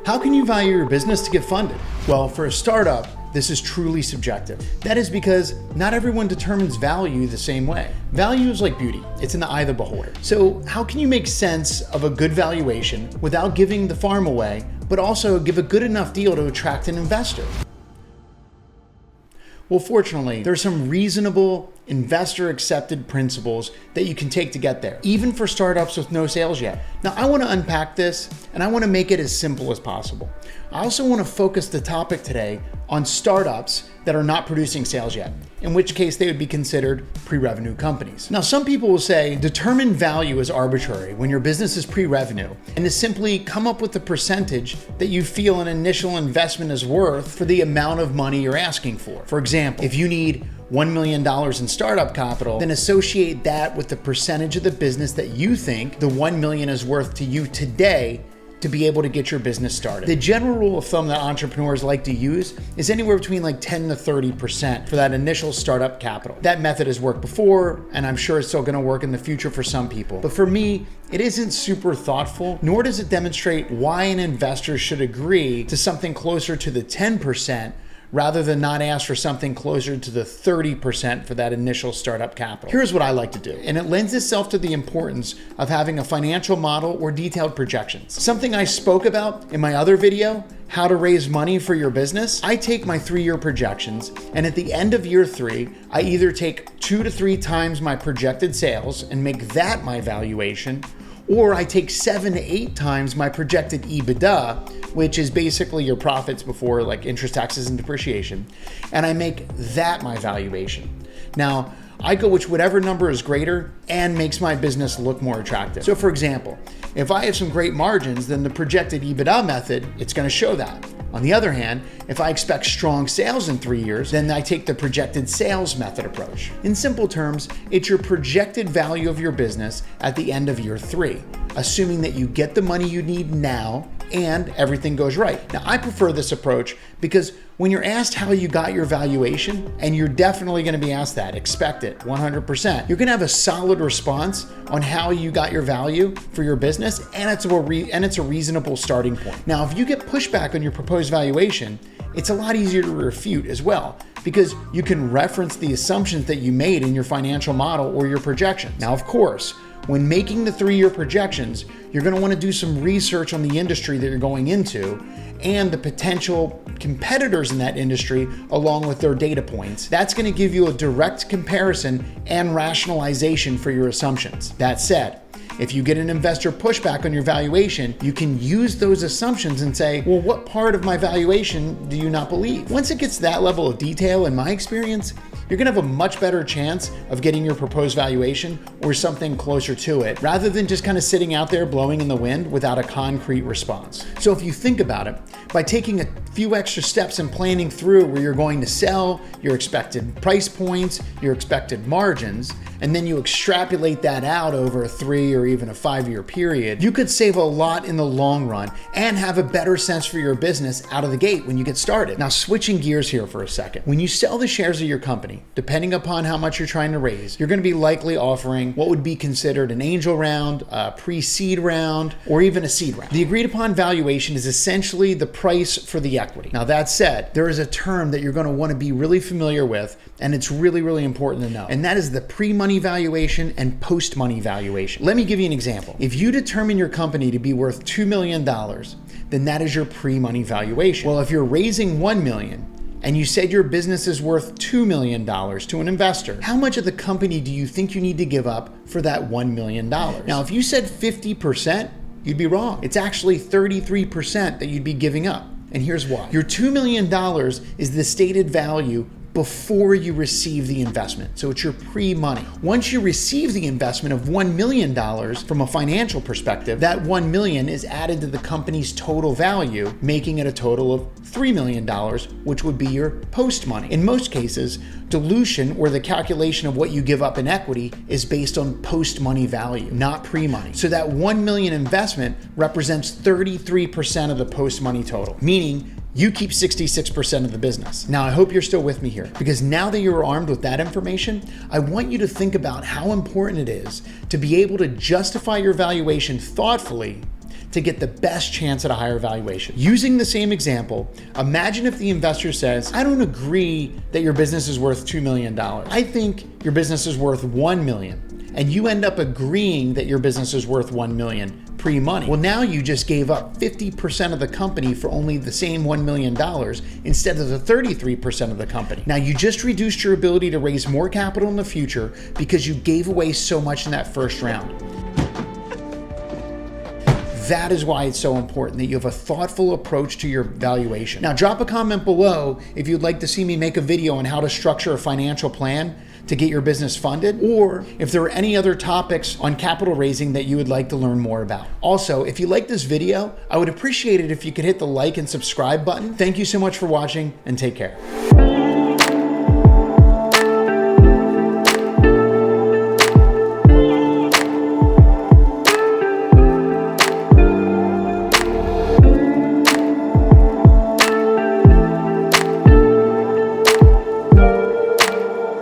How can you value your business to get funded? Well, for a startup, this is truly subjective. That is because not everyone determines value the same way. Value is like beauty. It's in the eye of the beholder. So how can you make sense of a good valuation without giving the farm away, but also give a good enough deal to attract an investor? Well, fortunately, there are some reasonable investor-accepted principles that you can take to get there, even for startups with no sales yet. Now, I want to unpack this, and I want to make it as simple as possible. I also want to focus the topic today on startups that are not producing sales yet, in which case they would be considered pre-revenue companies. Now, some people will say determine value is arbitrary when your business is pre-revenue, and to simply come up with the percentage that you feel an initial investment is worth for the amount of money you're asking for. For example, if you need $1 million in startup capital, then associate that with the percentage of the business that you think the $1 million is worth to you today to be able to get your business started. The general rule of thumb that entrepreneurs like to use is anywhere between like 10 to 30% for that initial startup capital. That method has worked before, and I'm sure it's still gonna work in the future for some people. But for me, it isn't super thoughtful, nor does it demonstrate why an investor should agree to something closer to the 10% rather than not ask for something closer to the 30% for that initial startup capital. Here's what I like to do, and it lends itself to the importance of having a financial model or detailed projections. Something I spoke about in my other video, how to raise money for your business. I take my 3-year projections, and at the end of year 3, I either take 2 to 3 times my projected sales and make that my valuation, or I take 7 to 8 times my projected EBITDA, which is basically your profits before like interest, taxes, and depreciation, and I make that my valuation. Now, I go with whatever number is greater and makes my business look more attractive. So for example, if I have some great margins, then the projected EBITDA method, it's gonna show that. On the other hand, if I expect strong sales in 3 years, then I take the projected sales method approach. In simple terms, it's your projected value of your business at the end of year 3, assuming that you get the money you need now and everything goes right. Now, I prefer this approach because when you're asked how you got your valuation, and you're definitely gonna be asked that, expect it, 100%, you're gonna have a solid response on how you got your value for your business, and it's a reasonable starting point. Now, if you get pushback on your proposed valuation, it's a lot easier to refute as well, because you can reference the assumptions that you made in your financial model or your projection. Now, of course, when making the 3-year projections, you're gonna wanna do some research on the industry that you're going into and the potential competitors in that industry along with their data points. That's gonna give you a direct comparison and rationalization for your assumptions. That said, if you get an investor pushback on your valuation, you can use those assumptions and say, well, what part of my valuation do you not believe? Once it gets to that level of detail, in my experience, you're gonna have a much better chance of getting your proposed valuation or something closer to it, rather than just kind of sitting out there blowing in the wind without a concrete response. So if you think about it, by taking a few extra steps and planning through where you're going to sell, your expected price points, your expected margins, and then you extrapolate that out over a 3 or even a 5-year period, you could save a lot in the long run and have a better sense for your business out of the gate when you get started. Now, switching gears here for a second. When you sell the shares of your company, depending upon how much you're trying to raise, you're gonna be likely offering what would be considered an angel round, a pre-seed round, or even a seed round. The agreed upon valuation is essentially the price for the equity. Now, that said, there is a term that you're gonna wanna be really familiar with, and it's really, really important to know, and that is the pre-money valuation and post-money valuation. Let me give you an example. If you determine your company to be worth $2 million, then that is your pre-money valuation. Well, if you're raising $1 million, and you said your business is worth $2 million to an investor, how much of the company do you think you need to give up for that $1 million? Now, if you said 50%, you'd be wrong. It's actually 33% that you'd be giving up. And here's why. Your $2 million is the stated value before you receive the investment. So it's your pre-money. Once you receive the investment of $1 million from a financial perspective, that $1 million is added to the company's total value, making it a total of $3 million, which would be your post-money. In most cases, dilution, or the calculation of what you give up in equity, is based on post-money value, not pre-money. So that $1 million investment represents 33% of the post-money total, meaning you keep 66% of the business. Now, I hope you're still with me here, because now that you're armed with that information, I want you to think about how important it is to be able to justify your valuation thoughtfully to get the best chance at a higher valuation. Using the same example, imagine if the investor says, I don't agree that your business is worth $2 million. I think your business is worth $1 million. And you end up agreeing that your business is worth $1 million pre-money. Well, now you just gave up 50% of the company for only the same $1 million instead of the 33% of the company. Now you just reduced your ability to raise more capital in the future because you gave away so much in that first round. That is why it's so important that you have a thoughtful approach to your valuation. Now drop a comment below if you'd like to see me make a video on how to structure a financial plan to get your business funded, or if there are any other topics on capital raising that you would like to learn more about. Also, if you like this video, I would appreciate it if you could hit the like and subscribe button. Thank you so much for watching, and take care.